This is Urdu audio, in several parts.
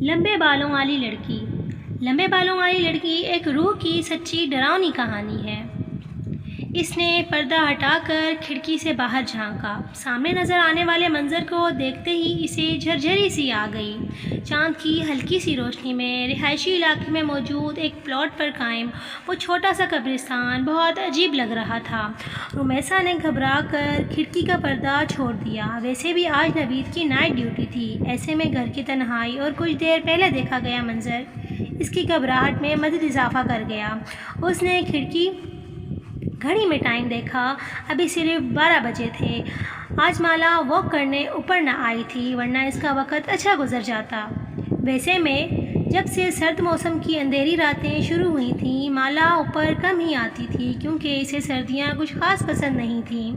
لمبے بالوں والی لڑکی۔ لمبے بالوں والی لڑکی ایک روح کی سچی ڈراؤنی کہانی ہے۔ اس نے پردہ ہٹا کر کھڑکی سے باہر جھانکا۔ سامنے نظر آنے والے منظر کو دیکھتے ہی اسے جھرجھری سی آ گئی۔ چاند کی ہلکی سی روشنی میں رہائشی علاقے میں موجود ایک پلاٹ پر قائم وہ چھوٹا سا قبرستان بہت عجیب لگ رہا تھا۔ رمیسا نے گھبرا کر کھڑکی کا پردہ چھوڑ دیا۔ ویسے بھی آج نوید کی نائٹ ڈیوٹی تھی، ایسے میں گھر کی تنہائی اور کچھ دیر پہلے دیکھا گیا منظر اس کی گھبراہٹ میں مزید اضافہ کر گیا۔ اس نے گھڑی میں ٹائم دیکھا، ابھی صرف 12 بجے تھے۔ آج مالا واک کرنے اوپر نہ آئی تھی، ورنہ اس کا وقت اچھا گزر جاتا۔ ویسے میں جب سے سرد موسم کی اندھیری راتیں شروع ہوئی تھیں، مالا اوپر کم ہی آتی تھی کیونکہ اسے سردیاں کچھ خاص پسند نہیں تھیں،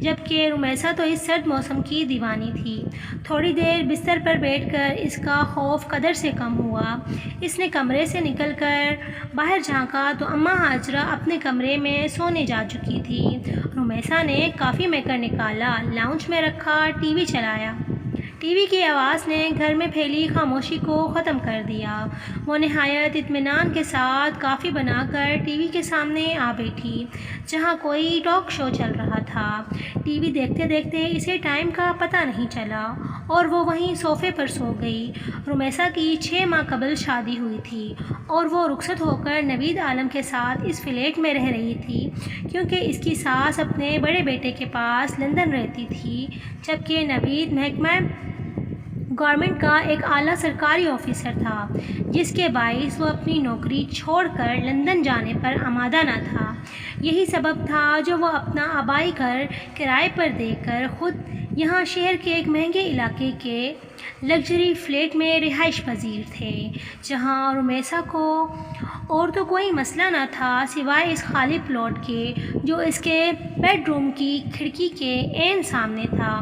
جبکہ رمیسا تو اس سرد موسم کی دیوانی تھی۔ تھوڑی دیر بستر پر بیٹھ کر اس کا خوف قدر سے کم ہوا۔ اس نے کمرے سے نکل کر باہر جھانکا تو اماں ہاجرہ اپنے کمرے میں سونے جا چکی تھی۔ رمیسا نے کافی میکر نکالا، لاؤنج میں رکھا، ٹی وی چلایا۔ ٹی وی کی آواز نے گھر میں پھیلی خاموشی کو ختم کر دیا۔ وہ نہایت اطمینان کے ساتھ کافی بنا کر ٹی وی کے سامنے آ بیٹھی، جہاں کوئی ٹاک شو چل رہا تھا۔ ٹی وی دیکھتے دیکھتے اسے ٹائم کا پتہ نہیں چلا اور وہ وہیں صوفے پر سو گئی۔ رمیسا کی 6 ماہ قبل شادی ہوئی تھی اور وہ رخصت ہو کر نوید عالم کے ساتھ اس فلیٹ میں رہ رہی تھی، کیونکہ اس کی ساس اپنے بڑے بیٹے کے پاس لندن رہتی تھی، جبکہ نوید محکمہ گورنمنٹ کا ایک اعلیٰ سرکاری آفیسر تھا، جس کے باعث وہ اپنی نوکری چھوڑ کر لندن جانے پر آمادہ نہ تھا۔ یہی سبب تھا جو وہ اپنا آبائی گھر کرائے پر دے کر خود یہاں شہر کے ایک مہنگے علاقے کے لگژری فلیٹ میں رہائش پذیر تھے، جہاں رمیسا کو اور تو کوئی مسئلہ نہ تھا سوائے اس خالی پلاٹ کے جو اس کے بیڈ روم کی کھڑکی کے عین سامنے تھا۔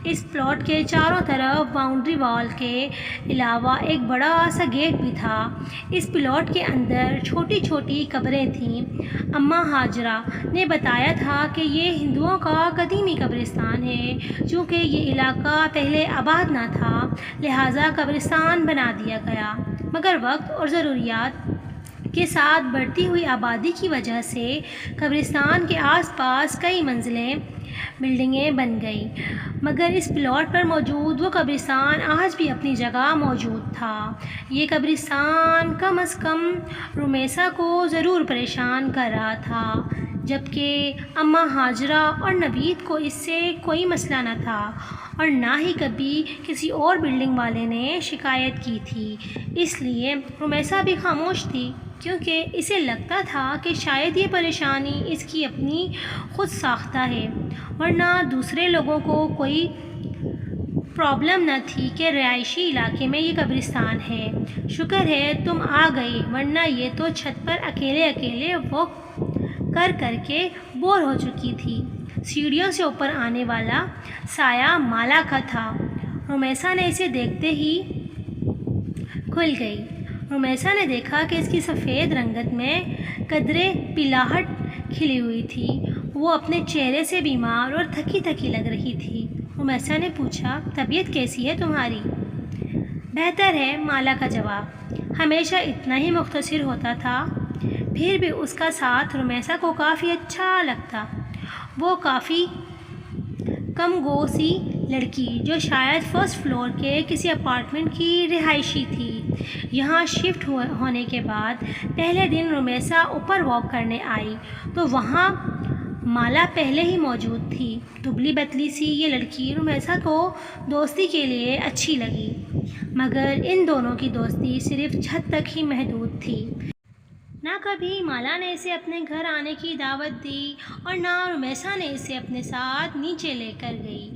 اس پلاٹ کے چاروں طرف باؤنڈری وال کے علاوہ ایک بڑا سا گیٹ بھی تھا۔ اس پلاٹ کے اندر چھوٹی چھوٹی قبریں تھیں۔ اماں ہاجرہ نے بتایا تھا کہ یہ ہندوؤں کا قدیمی قبرستان ہے۔ چونکہ یہ علاقہ پہلے آباد نہ تھا، لہٰذا قبرستان بنا دیا گیا، مگر وقت اور ضروریات کے ساتھ بڑھتی ہوئی آبادی کی وجہ سے قبرستان کے آس پاس کئی منزلیں بلڈنگیں بن گئیں، مگر اس پلاٹ پر موجود وہ قبرستان آج بھی اپنی جگہ موجود تھا۔ یہ قبرستان کم از کم رمیسا کو ضرور پریشان کر رہا تھا، جبکہ اماں ہاجرہ اور نوید کو اس سے کوئی مسئلہ نہ تھا اور نہ ہی کبھی کسی اور بلڈنگ والے نے شکایت کی تھی۔ اس لیے رمیسا بھی خاموش تھی، کیونکہ اسے لگتا تھا کہ شاید یہ پریشانی اس کی اپنی خود ساختہ ہے، ورنہ دوسرے لوگوں کو کوئی پرابلم نہ تھی کہ رہائشی علاقے میں یہ قبرستان ہے۔ شکر ہے تم آ گئی، ورنہ یہ تو چھت پر اکیلے اکیلے واک کر کر کے بور ہو چکی تھی۔ سیڑھیوں سے اوپر آنے والا سایہ مالا کا تھا۔ رمیسا نے اسے دیکھتے ہی کھل گئی۔ رمیسا نے دیکھا کہ اس کی سفید رنگت میں قدرے پیلاہٹ کھلی ہوئی تھی۔ وہ اپنے چہرے سے بیمار اور تھکی تھکی لگ رہی تھی۔ رمیسا نے پوچھا، طبیعت کیسی ہے تمہاری؟ بہتر ہے، مالا کا جواب ہمیشہ اتنا ہی مختصر ہوتا تھا، پھر بھی اس کا ساتھ رمیسا کو کافی اچھا لگتا۔ وہ کافی کم گو سی لڑکی جو شاید فرسٹ فلور کے کسی اپارٹمنٹ کی رہائشی تھی۔ یہاں شفٹ ہونے کے بعد پہلے دن رمیسا اوپر واک کرنے آئی تو وہاں مالا پہلے ہی موجود تھی۔ دبلی پتلی سی یہ لڑکی رمیسا کو دوستی کے لیے اچھی لگی، مگر ان دونوں کی دوستی صرف چھت تک ہی محدود تھی۔ نہ کبھی مالا نے اسے اپنے گھر آنے کی دعوت دی اور نہ رمیسا نے اسے اپنے ساتھ نیچے لے کر گئی،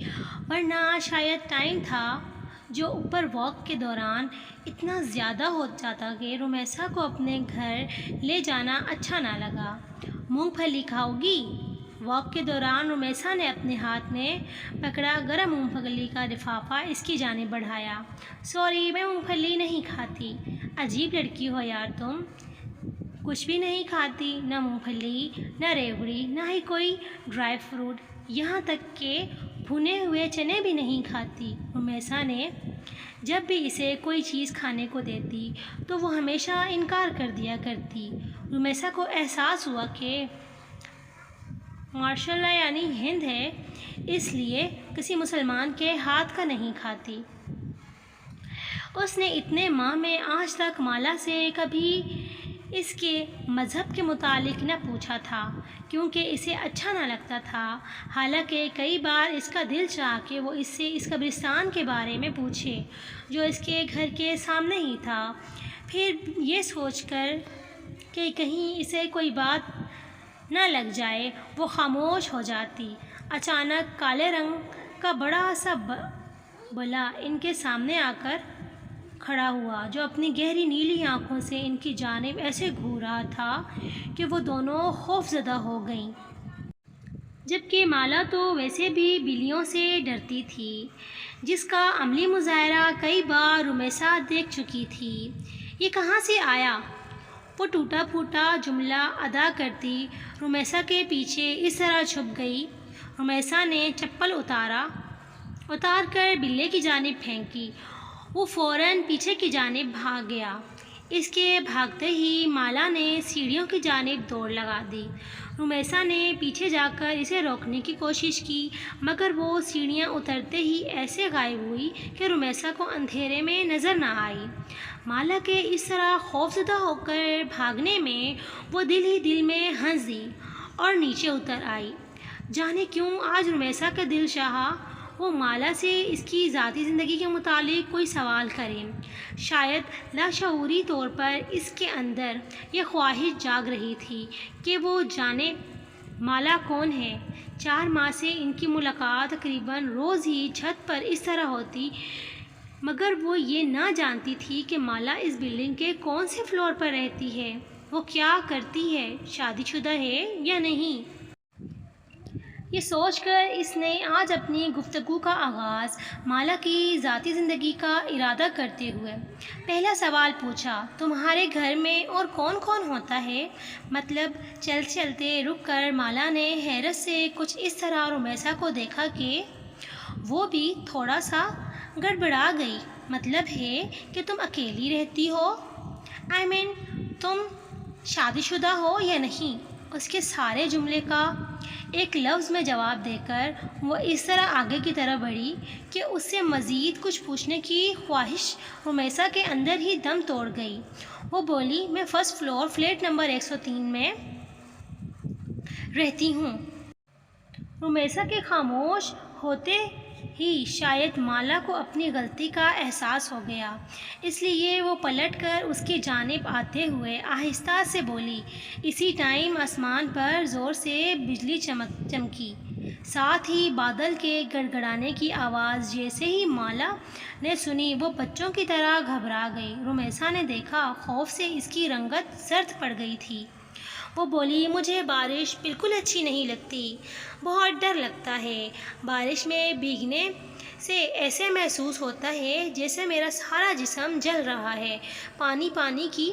ورنہ شاید ٹائم تھا جو اوپر واک کے دوران اتنا زیادہ ہو جاتا کہ رمیسا کو اپنے گھر لے جانا اچھا نہ لگا۔ مونگ پھلی کھاؤ گی؟ واک کے دوران رمیسا نے اپنے ہاتھ میں پکڑا گرم مونگ پھلی کا لفافہ اس کی جانب بڑھایا۔ سوری، میں مونگ پھلی نہیں کھاتی۔ عجیب لڑکی ہو یار تم، کچھ بھی نہیں کھاتی، نہ مونگ پھلی، نہ ریوڑی، نہ ہی کوئی ڈرائی فروٹ، یہاں تک کہ بھنے ہوئے چنے بھی نہیں کھاتی۔ رمیسا نے جب بھی اسے کوئی چیز کھانے کو دیتی تو وہ ہمیشہ انکار کر دیا کرتی۔ رمیسا کو احساس ہوا کہ ماشاء اللہ یعنی ہند ہے، اس لیے کسی مسلمان کے ہاتھ کا نہیں کھاتی۔ اس نے اتنے ماہ میں آج تک مالا سے کبھی اس کے مذہب کے متعلق نہ پوچھا تھا، کیونکہ اسے اچھا نہ لگتا تھا۔ حالانکہ کئی بار اس کا دل چاہا کہ وہ اس سے اس قبرستان کے بارے میں پوچھے جو اس کے گھر کے سامنے ہی تھا۔ پھر یہ سوچ کر کہ کہیں اسے کوئی بات نہ لگ جائے وہ خاموش ہو جاتی۔ اچانک کالے رنگ کا بڑا سا بلا ان کے سامنے آ کر کھڑا ہوا، جو اپنی گہری نیلی آنکھوں سے ان کی جانب ایسے گھور رہا تھا کہ وہ دونوں خوف زدہ ہو گئیں۔ جبکہ مالا تو ویسے بھی بلیوں سے ڈرتی تھی، جس کا عملی مظاہرہ کئی بار رمیسا دیکھ چکی تھی۔ یہ کہاں سے آیا؟ وہ ٹوٹا پھوٹا جملہ ادا کرتی رمیسا کے پیچھے اس طرح چھپ گئی۔ رمیسا نے چپل اتار کر بلے کی جانب پھینکی۔ وہ فوراً پیچھے کی جانب بھاگ گیا۔ اس کے بھاگتے ہی مالا نے سیڑھیوں کی جانب دوڑ لگا دی۔ رمیسا نے پیچھے جا کر اسے روکنے کی کوشش کی، مگر وہ سیڑھیاں اترتے ہی ایسے غائب ہوئی کہ رمیسا کو اندھیرے میں نظر نہ آئی۔ مالا کے اس طرح خوفزدہ ہو کر بھاگنے میں وہ دل ہی دل میں ہنس دی اور نیچے اتر آئی۔ جانے کیوں آج رمیسا کا دل چاہا وہ مالا سے اس کی ذاتی زندگی کے متعلق کوئی سوال کرے۔ شاید لاشعوری طور پر اس کے اندر یہ خواہش جاگ رہی تھی کہ وہ جانے مالا کون ہے۔ 4 ماہ سے ان کی ملاقات تقریباً روز ہی چھت پر اس طرح ہوتی، مگر وہ یہ نہ جانتی تھی کہ مالا اس بلڈنگ کے کون سے فلور پر رہتی ہے، وہ کیا کرتی ہے، شادی شدہ ہے یا نہیں۔ یہ سوچ کر اس نے آج اپنی گفتگو کا آغاز مالا کی ذاتی زندگی کا ارادہ کرتے ہوئے پہلا سوال پوچھا، تمہارے گھر میں اور کون کون ہوتا ہے؟ مطلب چلتے چلتے رک کر مالا نے حیرت سے کچھ اس طرح رمیسا کو دیکھا کہ وہ بھی تھوڑا سا گڑبڑا گئی۔ مطلب ہے کہ تم اکیلی رہتی ہو؟ تم شادی شدہ ہو یا نہیں؟ اس کے سارے جملے کا ایک لفظ میں جواب دے کر وہ اس طرح آگے کی طرف بڑھی کہ اس سے مزید کچھ پوچھنے کی خواہش رمیسا کے اندر ہی دم توڑ گئی۔ وہ بولی، میں فرسٹ فلور فلیٹ نمبر 103 میں رہتی ہوں۔ رمیسا کے خاموش ہوتے ہی شاید مالا کو اپنی غلطی کا احساس ہو گیا، اس لیے وہ پلٹ کر اس کی جانب آتے ہوئے آہستہ سے بولی۔ اسی ٹائم آسمان پر زور سے بجلی چمکی، ساتھ ہی بادل کے گڑگڑانے کی آواز جیسے ہی مالا نے سنی وہ بچوں کی طرح گھبرا گئی۔ رمیسا نے دیکھا خوف سے اس کی رنگت زرد پڑ گئی تھی۔ وہ بولی، مجھے بارش بالکل اچھی نہیں لگتی، بہت ڈر لگتا ہے۔ بارش میں بھیگنے سے ایسے محسوس ہوتا ہے جیسے میرا سارا جسم جل رہا ہے۔ پانی کی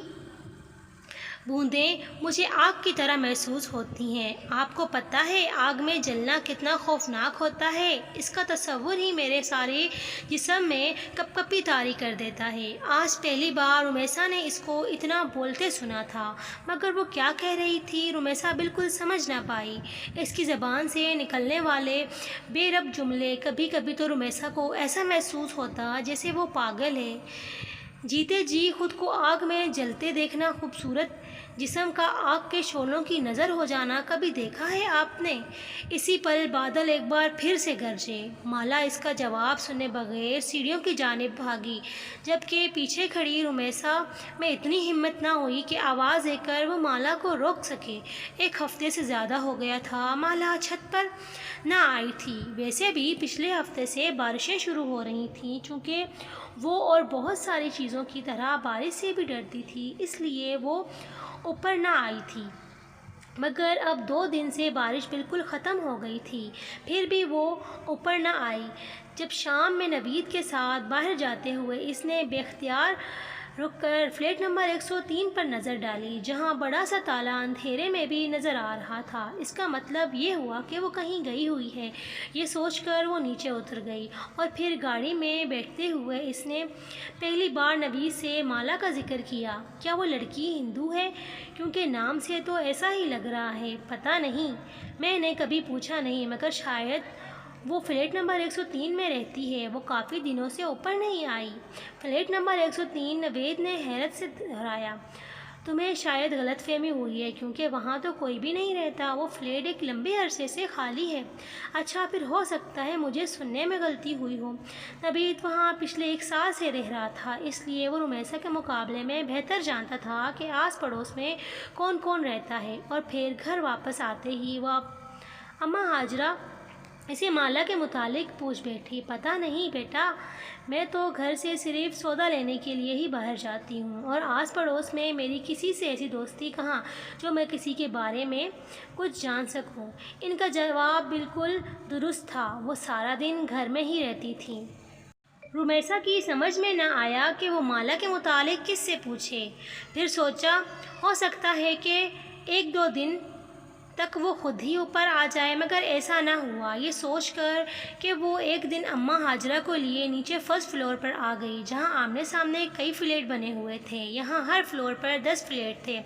بوندیں مجھے آگ کی طرح محسوس ہوتی ہیں۔ آپ کو پتہ ہے آگ میں جلنا کتنا خوفناک ہوتا ہے؟ اس کا تصور ہی میرے سارے جسم میں کپکپی طاری کر دیتا ہے۔ آج پہلی بار رمیسا نے اس کو اتنا بولتے سنا تھا، مگر وہ کیا کہہ رہی تھی رمیسا بالکل سمجھ نہ پائی۔ اس کی زبان سے نکلنے والے بے ربط جملے، کبھی کبھی تو رمیسا کو ایسا محسوس ہوتا جیسے وہ پاگل ہے۔ جیتے جی خود کو آگ میں جلتے دیکھنا، خوبصورت جسم کا آگ کے شعلوں کی نظر ہو جانا کبھی دیکھا ہے آپ نے؟ اسی پل بادل ایک بار پھر سے گرجے۔ مالا اس کا جواب سنے بغیر سیڑھیوں کی جانب بھاگی، جبکہ پیچھے کھڑی رمیسا میں اتنی ہمت نہ ہوئی کہ آواز دے کر وہ مالا کو روک سکے۔ 1 ہفتے سے زیادہ ہو گیا تھا مالا چھت پر نہ آئی تھی۔ ویسے بھی پچھلے ہفتے سے بارشیں شروع ہو رہی تھیں۔ چونکہ وہ اور بہت ساری چیزوں کی طرح بارش سے بھی ڈرتی تھی، اس لیے وہ اوپر نہ آئی تھی۔ مگر اب 2 دن سے بارش بالکل ختم ہو گئی تھی، پھر بھی وہ اوپر نہ آئی۔ جب شام میں نوید کے ساتھ باہر جاتے ہوئے اس نے بے اختیار رک کر فلیٹ نمبر 103 پر نظر ڈالی، جہاں بڑا سا تالا اندھیرے میں بھی نظر آ رہا تھا۔ اس کا مطلب یہ ہوا کہ وہ کہیں گئی ہوئی ہے۔ یہ سوچ کر وہ نیچے اتر گئی اور پھر گاڑی میں بیٹھتے ہوئے اس نے پہلی بار نوید سے مالا کا ذکر کیا۔ کیا وہ لڑکی ہندو ہے؟ کیونکہ نام سے تو ایسا ہی لگ رہا ہے۔ پتہ نہیں، میں نے کبھی پوچھا نہیں، مگر شاید وہ فلیٹ نمبر 103 میں رہتی ہے۔ وہ کافی دنوں سے اوپر نہیں آئی۔ فلیٹ نمبر 103، نوید نے حیرت سے دہرایا۔ تمہیں شاید غلط فہمی ہوئی ہے، کیونکہ وہاں تو کوئی بھی نہیں رہتا۔ وہ فلیٹ ایک لمبے عرصے سے خالی ہے۔ اچھا، پھر ہو سکتا ہے مجھے سننے میں غلطی ہوئی ہو۔ نوید وہاں پچھلے 1 سال سے رہ رہا تھا، اس لیے وہ رمیسا کے مقابلے میں بہتر جانتا تھا کہ آس پڑوس میں کون کون رہتا ہے۔ اور پھر گھر واپس آتے ہی وہ اماں ہاجرہ اسے مالا کے متعلق پوچھ بیٹھی۔ پتہ نہیں بیٹا، میں تو گھر سے صرف سودا لینے کے لیے ہی باہر جاتی ہوں، اور آس پڑوس میں میری کسی سے ایسی دوستی کہاں جو میں کسی کے بارے میں کچھ جان سکوں۔ ان کا جواب بالکل درست تھا۔ وہ سارا دن گھر میں ہی رہتی تھی۔ رمیسا کی سمجھ میں نہ آیا کہ وہ مالا کے متعلق کس سے پوچھے۔ پھر سوچا ہو سکتا ہے کہ 1-2 دن تک وہ خود ہی اوپر آ جائے، مگر ایسا نہ ہوا۔ یہ سوچ کر کہ وہ ایک دن اماں ہاجرہ کو لیے نیچے فرسٹ فلور پر آ گئی، جہاں آمنے سامنے کئی فلیٹ بنے ہوئے تھے۔ یہاں ہر فلور پر 10 فلیٹ تھے۔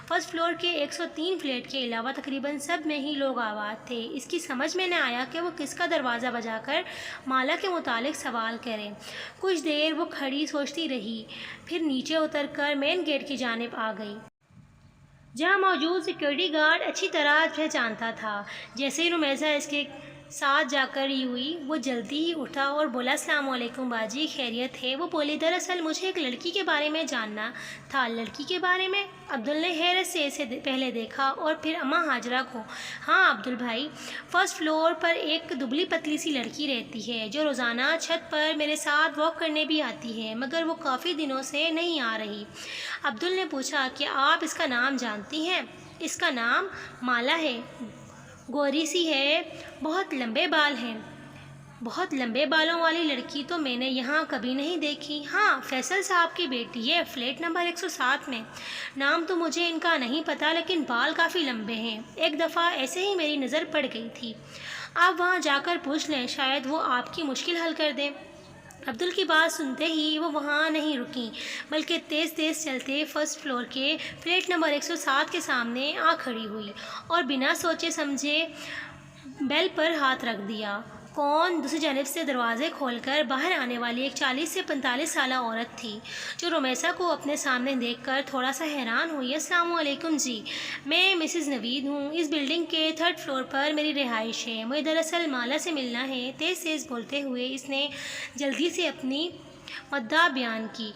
فرسٹ فلور کے 103 فلیٹ کے علاوہ تقریباً سب میں ہی لوگ آباد تھے۔ اس کی سمجھ میں نہ آیا کہ وہ کس کا دروازہ بجا کر مالا کے متعلق سوال کرے۔ کچھ دیر وہ کھڑی سوچتی رہی، پھر نیچے اتر کر مین گیٹ کی جانب آ گئی، جہاں موجود سیکورٹی گارڈ اچھی طرح پہچانتا تھا۔ جیسے ہی رمیسا اس کے ساتھ جا کر ہوئی، وہ جلدی ہی اٹھا اور بولا، السلام علیکم باجی، خیریت ہے؟ وہ بولی، دراصل مجھے ایک لڑکی کے بارے میں جاننا تھا۔ لڑکی کے بارے میں؟ عبدل نے حیرت سے اسے پہلے دیکھا اور پھر اماں ہاجرہ کو۔ ہاں عبدل بھائی، فرسٹ فلور پر ایک دبلی پتلی سی لڑکی رہتی ہے، جو روزانہ چھت پر میرے ساتھ واک کرنے بھی آتی ہے، مگر وہ کافی دنوں سے نہیں آ رہی۔ عبدل نے پوچھا، کیا آپ اس کا نام جانتی ہیں؟ اس کا نام مالا ہے، گوری سی ہے، بہت لمبے بال ہیں۔ بہت لمبے بالوں والی لڑکی تو میں نے یہاں کبھی نہیں دیکھی۔ ہاں، فیصل صاحب کی بیٹی ہے، فلیٹ نمبر 107 میں۔ نام تو مجھے ان کا نہیں پتہ، لیکن بال کافی لمبے ہیں۔ ایک دفعہ ایسے ہی میری نظر پڑ گئی تھی۔ آپ وہاں جا کر پوچھ لیں، شاید وہ آپ کی مشکل حل کر دیں۔ عبدل کی بات سنتے ہی وہ وہاں نہیں رکیں، بلکہ تیز تیز چلتے فرسٹ فلور کے فلیٹ نمبر 107 کے سامنے آ کھڑی ہوئی اور بنا سوچے سمجھے بیل پر ہاتھ رکھ دیا۔ کون؟ دوسری جانب سے دروازے کھول کر باہر آنے والی ایک 40 سے 45 سالہ عورت تھی، جو رمیسا کو اپنے سامنے دیکھ کر تھوڑا سا حیران ہوئی۔ السلام علیکم جی، میں مسز نوید ہوں، اس بلڈنگ کے 3rd فلور پر میری رہائش ہے۔ مجھے دراصل مالا سے ملنا ہے۔ تیز تیز بولتے ہوئے اس نے جلدی سے اپنی مدعا بیان کی۔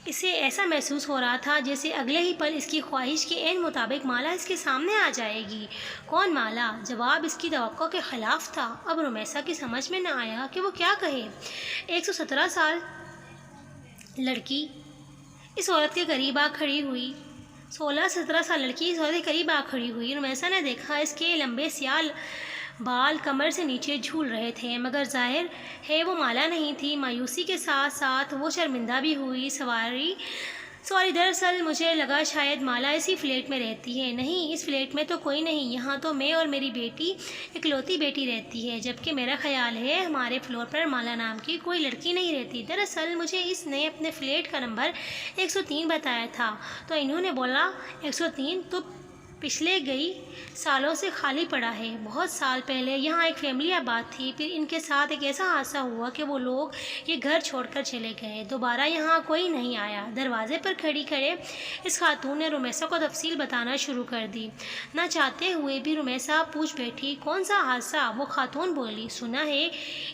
اسے ایسا محسوس ہو رہا تھا جیسے اگلے ہی پل اس کی خواہش کے عین مطابق مالا اس کے سامنے آ جائے گی۔ کون مالا؟ جواب اس کی توقع کے خلاف تھا۔ اب رمیسا کی سمجھ میں نہ آیا کہ وہ کیا کہے۔ 117 سال لڑکی اس عورت کے قریب آ کھڑی ہوئی 16-17 سال لڑکی اس عورت کے قریب آ کھڑی ہوئی۔ رمیسا نے دیکھا اس کے لمبے سیاہ بال کمر سے نیچے جھول رہے تھے، مگر ظاہر ہے وہ مالا نہیں تھی۔ مایوسی کے ساتھ ساتھ وہ شرمندہ بھی ہوئی۔ سوری، دراصل مجھے لگا شاید مالا اسی فلیٹ میں رہتی ہے۔ نہیں، اس فلیٹ میں تو کوئی نہیں، یہاں تو میں اور میری بیٹی، اکلوتی بیٹی رہتی ہے، جبکہ میرا خیال ہے ہمارے فلور پر مالا نام کی کوئی لڑکی نہیں رہتی۔ دراصل مجھے اس نے اپنے فلیٹ کا نمبر 103 بتایا تھا، تو انہوں نے بولا 103 تو پچھلے کئی سالوں سے خالی پڑا ہے۔ بہت سال پہلے یہاں ایک فیملی آباد تھی، پھر ان کے ساتھ ایک ایسا حادثہ ہوا کہ وہ لوگ یہ گھر چھوڑ کر چلے گئے، دوبارہ یہاں کوئی نہیں آیا۔ دروازے پر کھڑے اس خاتون نے رمیسا کو تفصیل بتانا شروع کر دی۔ نہ چاہتے ہوئے بھی رمیسا پوچھ بیٹھی، کون سا حادثہ؟ وہ خاتون بولی، سنا ہے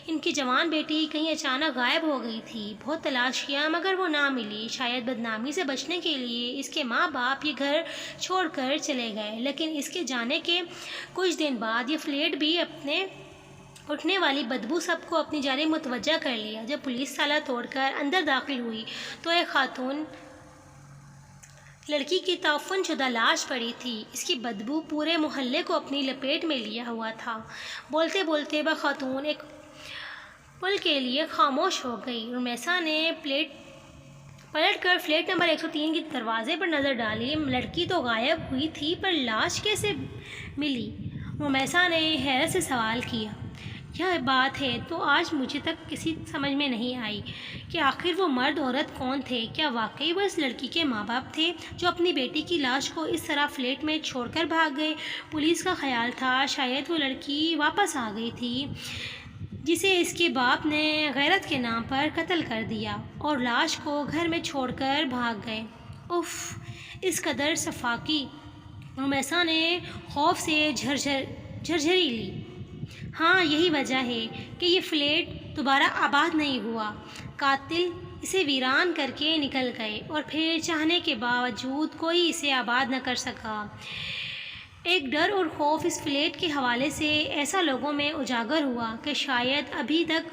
ان کی جوان بیٹی کہیں اچانک غائب ہو گئی تھی، بہت تلاش کیا مگر وہ نہ ملی، شاید بدنامی سے بچنے کے لیے اس کے ماں باپ یہ گھر چھوڑ کر چلے گئے، لیکن اس کے جانے کے کچھ دن بعد یہ فلیٹ بھی اپنے اٹھنے والی بدبو سب کو اپنی جانب متوجہ کر لیا۔ جب پولیس تالا توڑ کر اندر داخل ہوئی تو ایک خاتون لڑکی کی تعفن شدہ لاش پڑی تھی۔ اس کی بدبو پورے محلے کو اپنی لپیٹ میں لیا ہوا تھا۔ بولتے بولتے وہ خاتون ایک پل کے لیے خاموش ہو گئی۔ رمیسا نے پلٹ کر فلیٹ نمبر 103 کے دروازے پر نظر ڈالی۔ لڑکی تو غائب ہوئی تھی، پر لاش کیسے ملی؟ رومیسا نے حیرت سے سوال کیا۔ یہ بات ہے تو آج مجھے تک کسی سمجھ میں نہیں آئی کہ آخر وہ مرد عورت کون تھے۔ کیا واقعی وہ اس لڑکی کے ماں باپ تھے جو اپنی بیٹی کی لاش کو اس طرح فلیٹ میں چھوڑ کر بھاگ گئے؟ پولیس کا خیال تھا شاید وہ لڑکی واپس آ گئی تھی جسے اس کے باپ نے غیرت کے نام پر قتل کر دیا اور لاش کو گھر میں چھوڑ کر بھاگ گئے۔ اف، اس قدر صفاقی! رومیسا نے خوف سے جھرجھری لی۔ ہاں، یہی وجہ ہے کہ یہ فلیٹ دوبارہ آباد نہیں ہوا۔ قاتل اسے ویران کر کے نکل گئے اور پھر چاہنے کے باوجود کوئی اسے آباد نہ کر سکا۔ ایک ڈر اور خوف اس فلیٹ کے حوالے سے ایسا لوگوں میں اجاگر ہوا کہ شاید ابھی تک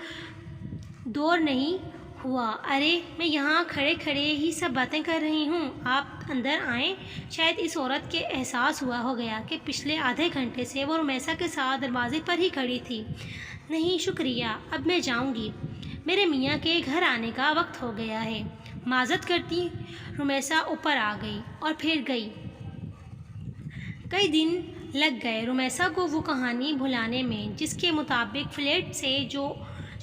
دور نہیں ہوا۔ ارے، میں یہاں کھڑے کھڑے ہی سب باتیں کر رہی ہوں، آپ اندر آئیں۔ شاید اس عورت کے احساس ہوا ہو گیا کہ پچھلے آدھے گھنٹے سے وہ رومیسا کے ساتھ دروازے پر ہی کھڑی تھی۔ نہیں شکریہ، اب میں جاؤں گی، میرے میاں کے گھر آنے کا وقت ہو گیا ہے۔ معذرت کرتی رومیسا اوپر آ گئی اور پھر گئی۔ کئی دن لگ گئے رومیسا کو وہ کہانی بھلانے میں جس کے مطابق فلیٹ سے جو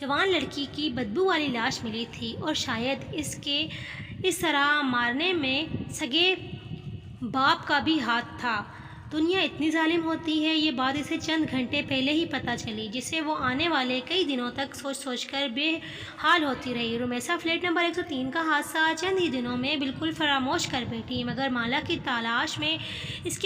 جوان لڑکی کی بدبو والی لاش ملی تھی، اور شاید اس طرح مارنے میں سگے باپ کا بھی ہاتھ تھا۔ دنیا اتنی ظالم ہوتی ہے، یہ بات اسے چند گھنٹے پہلے ہی پتہ چلی، جسے وہ آنے والے کئی دنوں تک سوچ کر بے حال ہوتی رہی۔ رومیسا فلیٹ نمبر 103 کا حادثہ چند ہی دنوں میں بالکل فراموش کر بیٹھی، مگر مالا کی تلاش میں اس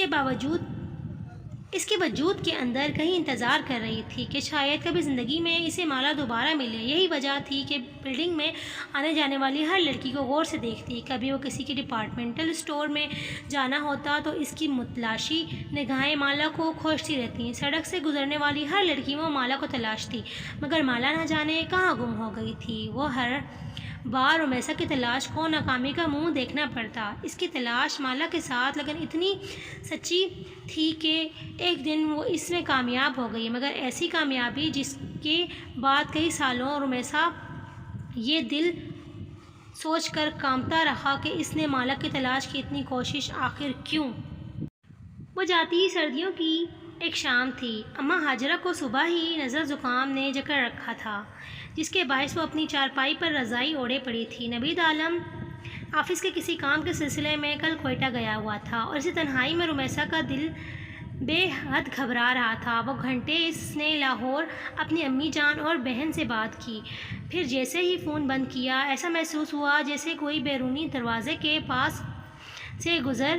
کے وجود کے اندر کہیں انتظار کر رہی تھی کہ شاید کبھی زندگی میں اسے مالا دوبارہ ملے۔ یہی وجہ تھی کہ بلڈنگ میں آنے جانے والی ہر لڑکی کو غور سے دیکھتی۔ کبھی وہ کسی کے ڈپارٹمنٹل اسٹور میں جانا ہوتا تو اس کی متلاشی نگاہیں مالا کو کھوجتی رہتی۔ سڑک سے گزرنے والی ہر لڑکی وہ مالا کو تلاشتی، مگر مالا نہ جانے کہاں گم ہو گئی تھی۔ وہ ہر بار رومیسا کی تلاش کو ناکامی کا منہ دیکھنا پڑتا۔ اس کی تلاش مالا کے ساتھ لیکن اتنی سچی تھی کہ ایک دن وہ اس میں کامیاب ہو گئی، مگر ایسی کامیابی جس کے بعد کئی سالوں رومیسا یہ دل سوچ کر کانپتا رہا کہ اس نے مالا کی تلاش کی اتنی کوشش آخر کیوں؟ وہ جاتی سردیوں کی ایک شام تھی۔ اماں ہاجرہ کو صبح ہی نزلہ زکام نے جکڑ رکھا تھا، جس کے باعث وہ اپنی چارپائی پر رضائی اوڑھے پڑی تھی۔ نوید عالم آفس کے کسی کام کے سلسلے میں کل کوئٹہ گیا ہوا تھا، اور اسی تنہائی میں رومیسا کا دل بے حد گھبرا رہا تھا۔ وہ گھنٹے اس نے لاہور اپنی امی جان اور بہن سے بات کی، پھر جیسے ہی فون بند کیا ایسا محسوس ہوا جیسے کوئی بیرونی دروازے کے پاس سے گزر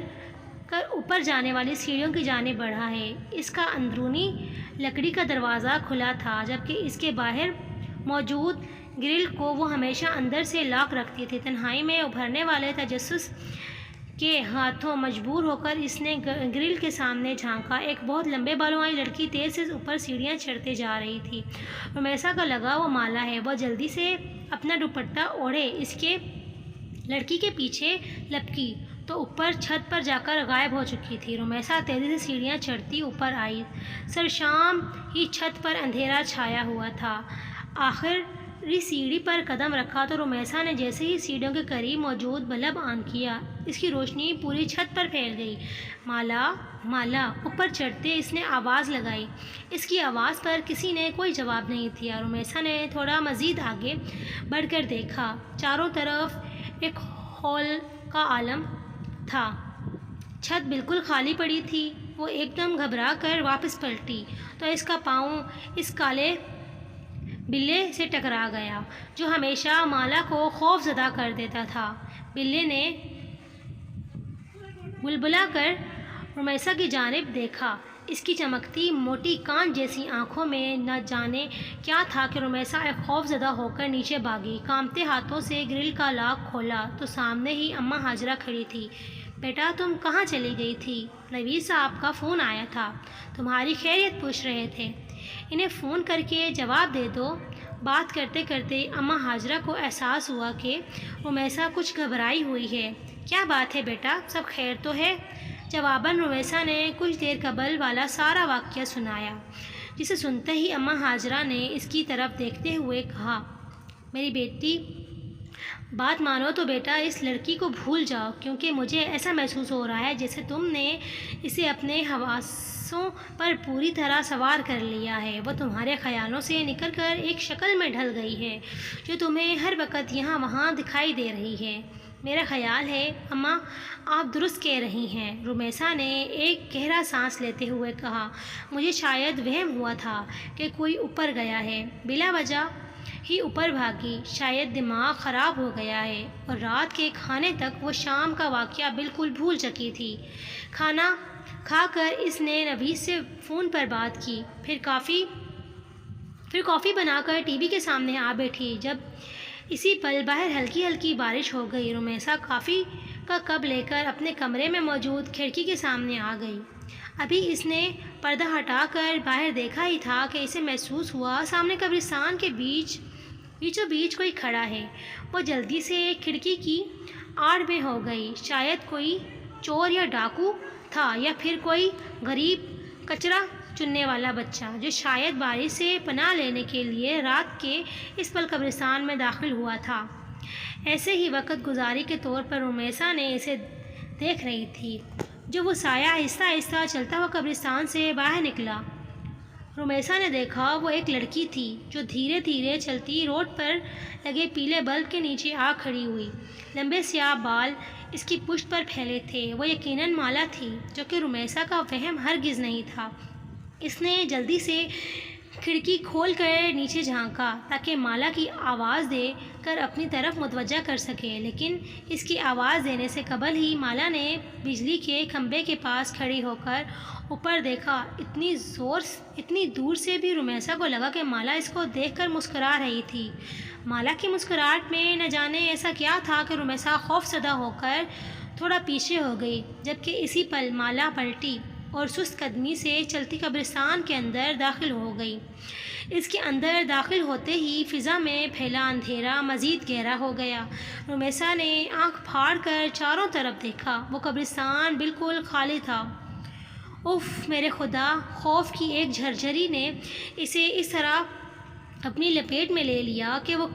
کر اوپر جانے والی سیڑھیوں کی جانب بڑھا ہے۔ اس کا اندرونی لکڑی کا دروازہ کھلا تھا، جبکہ اس کے باہر موجود گرل کو وہ ہمیشہ اندر سے لاک رکھتی تھی۔ تنہائی میں ابھرنے والے تجسس کے ہاتھوں مجبور ہو کر اس نے گرل کے سامنے جھانکا۔ ایک بہت لمبے بالوں والی لڑکی تیز سے اوپر سیڑھیاں چڑھتے جا رہی تھی۔ رومیسا کا لگا وہ مالا ہے۔ وہ جلدی سے اپنا دوپٹہ اوڑھے اس کے لڑکی کے پیچھے لپکی تو اوپر چھت پر جا کر غائب ہو چکی تھی۔ رومیسا تیزی سے سیڑھیاں چڑھتی اوپر آئی۔ سرشام ہی چھت پر اندھیرا چھایا ہوا تھا۔ آخری سیڑھی پر قدم رکھا تو رومیسا نے جیسے ہی سیڑھیوں کے قریب موجود بلب آن کیا، اس کی روشنی پوری چھت پر پھیل گئی۔ مالا، مالا! اوپر چڑھتے اس نے آواز لگائی۔ اس کی آواز پر کسی نے کوئی جواب نہیں دیا۔ رومیسا نے تھوڑا مزید آگے بڑھ کر دیکھا۔ چاروں طرف ایک ہول کا عالم تھا۔ چھت بالکل خالی پڑی تھی۔ وہ ایک دم گھبرا کر واپس پلٹی تو اس کا پاؤں اس کالے بلے سے ٹکرا گیا جو ہمیشہ مالا کو خوف زدہ کر دیتا تھا۔ بلے نے بلبلا کر رومیسا کی جانب دیکھا۔ اس کی چمکتی موٹی کانچ جیسی آنکھوں میں نہ جانے کیا تھا کہ رومیسا ایک خوف زدہ ہو کر نیچے بھاگی۔ کانپتے ہاتھوں سے گرل کا لاک کھولا تو سامنے ہی اماں ہاجرہ کھڑی تھی۔ بیٹا، تم کہاں چلی گئی تھی؟ نوید صاحب کا فون آیا تھا، تمہاری خیریت پوچھ رہے تھے۔ انہیں فون کر کے جواب دے دو۔ بات کرتے کرتے اماں ہاجرہ کو احساس ہوا کہ رومیسا کچھ گھبرائی ہوئی ہے۔ کیا بات ہے بیٹا، سب خیر تو ہے؟ جواباً رومیسا نے کچھ دیر قبل والا سارا واقعہ سنایا، جسے سنتے ہی اماں ہاجرہ نے اس کی طرف دیکھتے ہوئے کہا، میری بیٹی بات مانو تو بیٹا اس لڑکی کو بھول جاؤ، کیونکہ مجھے ایسا محسوس ہو رہا ہے جیسے تم نے اسے اپنے حواسوں پر پوری طرح سوار کر لیا ہے۔ وہ تمہارے خیالوں سے نکل کر ایک شکل میں ڈھل گئی ہے جو تمہیں ہر وقت یہاں وہاں دکھائی دے رہی ہے۔ میرا خیال ہے اماں آپ درست کہہ رہی ہیں، رمیسا نے ایک گہرا سانس لیتے ہوئے کہا۔ مجھے شاید وہم ہوا تھا کہ کوئی اوپر گیا ہے، بلا وجہ ہی اوپر بھاگی، شاید دماغ خراب ہو گیا ہے، اور رات کے کھانے تک وہ شام کا واقعہ بالکل بھول چکی تھی۔ کھانا کھا کر اس نے نوید سے فون پر بات کی، پھر کافی بنا کر ٹی وی کے سامنے آ بیٹھی۔ جب اسی پل باہر ہلکی ہلکی بارش ہو گئی۔ رمیسا کافی کا کپ لے کر اپنے کمرے میں موجود کھڑکی کے سامنے آ گئی۔ ابھی اس نے پردہ ہٹا کر باہر دیکھا ہی تھا کہ اسے محسوس ہوا سامنے قبرستان کے بیچوں بیچ کوئی کھڑا ہے۔ وہ جلدی سے کھڑکی کی آڑ میں ہو گئی۔ شاید کوئی چور یا ڈاکو تھا، یا پھر کوئی غریب کچرا چننے والا بچہ جو شاید بارش سے پناہ لینے کے لیے رات کے اس پل قبرستان میں داخل ہوا تھا۔ ایسے ہی وقت گزاری کے طور پر رمیسا نے اسے دیکھ رہی تھی جب وہ سایہ آہستہ آہستہ چلتا ہوا قبرستان سے باہر نکلا۔ رمیسا نے دیکھا وہ ایک لڑکی تھی جو دھیرے دھیرے چلتی روڈ پر لگے پیلے بلب کے نیچے آ کھڑی ہوئی۔ لمبے سیاہ بال اس کی پشت پر پھیلے تھے۔ وہ یقیناً مالا تھی، جو کہ رمیسا کا وہم ہرگز نہیں تھا۔ اس نے جلدی سے کھڑکی کھول کر نیچے جھانکا تاکہ مالا کی آواز دے کر اپنی طرف متوجہ کر سکے، لیکن اس کی آواز دینے سے قبل ہی مالا نے بجلی کے کھمبے کے پاس کھڑی ہو کر اوپر دیکھا۔ اتنی دور سے بھی رمیسا کو لگا کہ مالا اس کو دیکھ کر مسکرا رہی تھی۔ مالا کی مسکراہٹ میں نہ جانے ایسا کیا تھا کہ رمیسا خوف زدہ ہو کر تھوڑا پیچھے ہو گئی، جبکہ اسی پل مالا پلٹی اور سست قدمی سے چلتی قبرستان کے اندر داخل ہو گئی۔ اس کے اندر داخل ہوتے ہی فضا میں پھیلا اندھیرا مزید گہرا ہو گیا۔ رمیسا نے آنکھ پھاڑ کر چاروں طرف دیکھا۔ وہ قبرستان بالکل خالی تھا۔ اف میرے خدا! خوف کی ایک جھرجھری نے اسے اس طرح اپنی لپیٹ میں لے لیا کہ وہ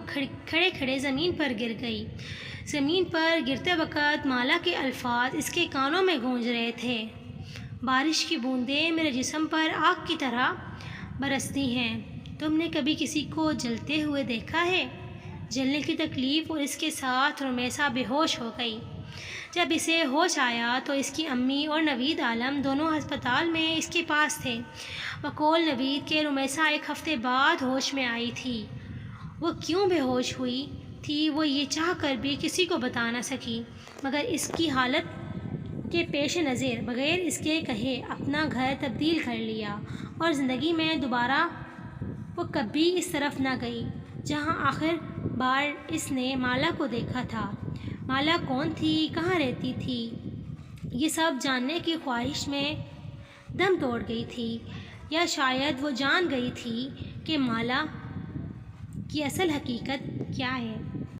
کھڑے کھڑے زمین پر گر گئی۔ زمین پر گرتے وقت مالا کے الفاظ اس کے کانوں میں گونج رہے تھے۔ بارش کی بوندیں میرے جسم پر آگ کی طرح برستی ہیں۔ تم نے کبھی کسی کو جلتے ہوئے دیکھا ہے؟ جلنے کی تکلیف اور اس کے ساتھ رمیسا بے ہوش ہو گئی۔ جب اسے ہوش آیا تو اس کی امی اور نوید عالم دونوں ہسپتال میں اس کے پاس تھے۔ بقول نوید کے رمیسا ایک ہفتے بعد ہوش میں آئی تھی۔ وہ کیوں بے ہوش ہوئی تھی وہ یہ چاہ کر بھی کسی کو بتا نہ سکی، مگر اس کی حالت کے پیش نظر بغیر اس کے کہے اپنا گھر تبدیل کر لیا، اور زندگی میں دوبارہ وہ کبھی اس طرف نہ گئی جہاں آخر بار اس نے مالا کو دیکھا تھا۔ مالا کون تھی، کہاں رہتی تھی، یہ سب جاننے کی خواہش میں دم توڑ گئی تھی، یا شاید وہ جان گئی تھی کہ مالا کی اصل حقیقت کیا ہے۔